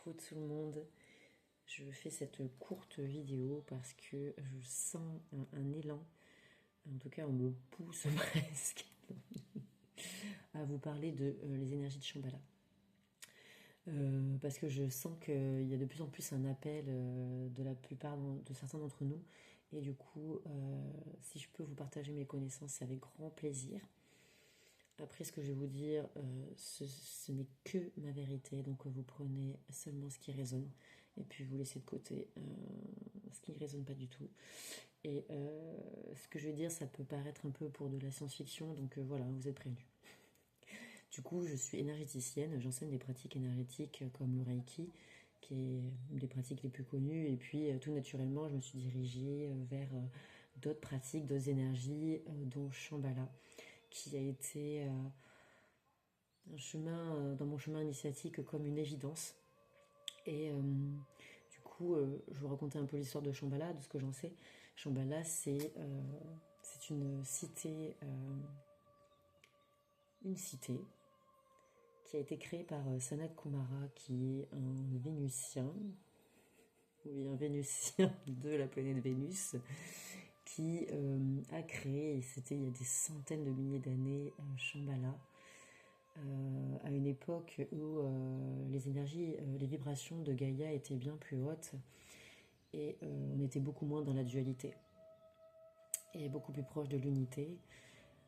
Coucou tout le monde, je fais cette courte vidéo parce que je sens un élan, en tout cas on me pousse presque à vous parler de les énergies de Shambhala. Parce que je sens qu'il y a de plus en plus un appel de la plupart de certains d'entre nous et du coup si je peux vous partager mes connaissances c'est avec grand plaisir. Après, ce que je vais vous dire, ce n'est que ma vérité, donc vous prenez seulement ce qui résonne, et puis vous laissez de côté ce qui ne résonne pas du tout. Et ce que je vais dire, ça peut paraître un peu pour de la science-fiction, donc voilà, vous êtes prévenus. Du coup, je suis énergéticienne, j'enseigne des pratiques énergétiques comme le Reiki, qui est une des pratiques les plus connues, et puis tout naturellement, je me suis dirigée vers d'autres pratiques, d'autres énergies, dont Shambhala qui a été un chemin, dans mon chemin initiatique comme une évidence. Et du coup, je vous racontais un peu l'histoire de Shambhala, de ce que j'en sais. Shambhala, c'est une cité qui a été créée par Sanat Kumara, qui est un Vénusien, oui, un Vénusien de la planète Vénus, qui a créé, et c'était il y a des centaines de milliers d'années, Shambhala, à une époque où les énergies, les vibrations de Gaïa étaient bien plus hautes et on était beaucoup moins dans la dualité et beaucoup plus proche de l'unité.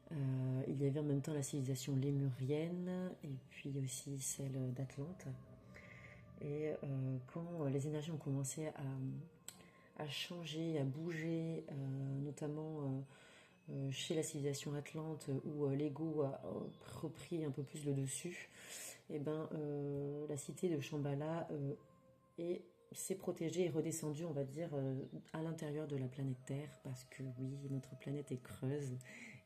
Il y avait en même temps la civilisation lémurienne et puis aussi celle d'Atlante. Et quand les énergies ont commencé à changer, à bouger, notamment chez la civilisation atlante où l'ego a repris un peu plus le dessus, et ben la cité de Shambhala s'est protégée et redescendue, on va dire, à l'intérieur de la planète Terre, parce que oui, notre planète est creuse,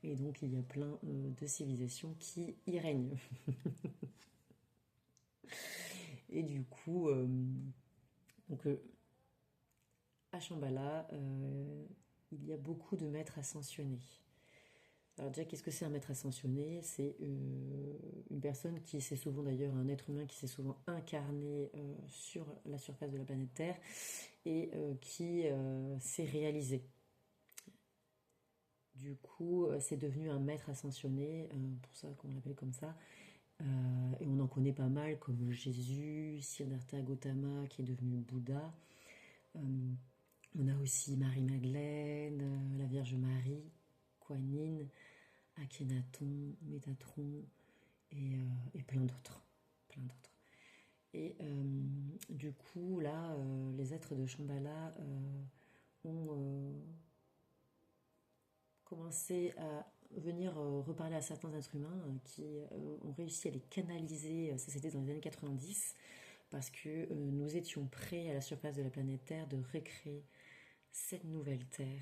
et donc il y a plein de civilisations qui y règnent. Et du coup, donc, à Shambhala, il y a beaucoup de maîtres ascensionnés. Alors déjà, qu'est-ce que c'est un maître ascensionné? C'est une personne qui s'est souvent d'ailleurs, un être humain qui s'est souvent incarné sur la surface de la planète Terre et qui s'est réalisé. Du coup, c'est devenu un maître ascensionné, pour ça qu'on l'appelle comme ça. Et on en connaît pas mal, comme Jésus, Siddhartha Gautama, qui est devenu Bouddha. On a aussi Marie-Madeleine, la Vierge Marie, Kuan Yin, Akhenaton, Métatron et plein d'autres. Plein d'autres. Et du coup, là, les êtres de Shambhala ont commencé à venir reparler à certains êtres humains qui ont réussi à les canaliser, ça c'était dans les années 90, parce que nous étions prêts à la surface de la planète Terre de recréer cette nouvelle Terre,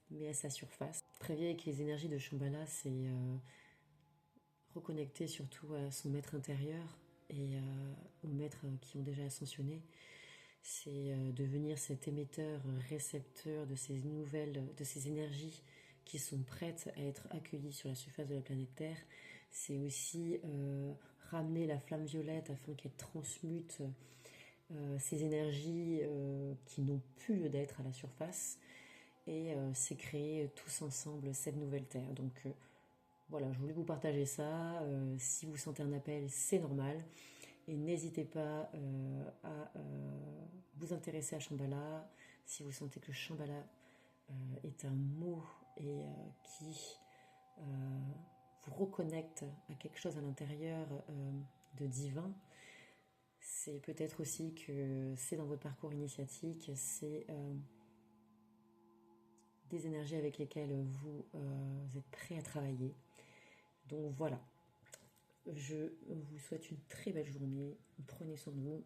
mais à sa surface. Travailler avec les énergies de Shambhala, c'est reconnecter surtout à son maître intérieur et aux maîtres qui ont déjà ascensionné. C'est devenir cet émetteur, récepteur de ces nouvelles, de ces énergies qui sont prêtes à être accueillies sur la surface de la planète Terre. C'est aussi ramener la flamme violette afin qu'elle transmute ces énergies qui n'ont plus lieu d'être à la surface. Et c'est créer tous ensemble cette nouvelle Terre. Donc voilà, je voulais vous partager ça. Si vous sentez un appel, c'est normal. Et n'hésitez pas à vous intéresser à Shambhala. Si vous sentez que Shambhala est un mot et qui vous reconnecte à quelque chose à l'intérieur de divin, c'est peut-être aussi que c'est dans votre parcours initiatique, c'est des énergies avec lesquelles vous êtes prêt à travailler. Donc voilà, je vous souhaite une très belle journée. Prenez soin de vous.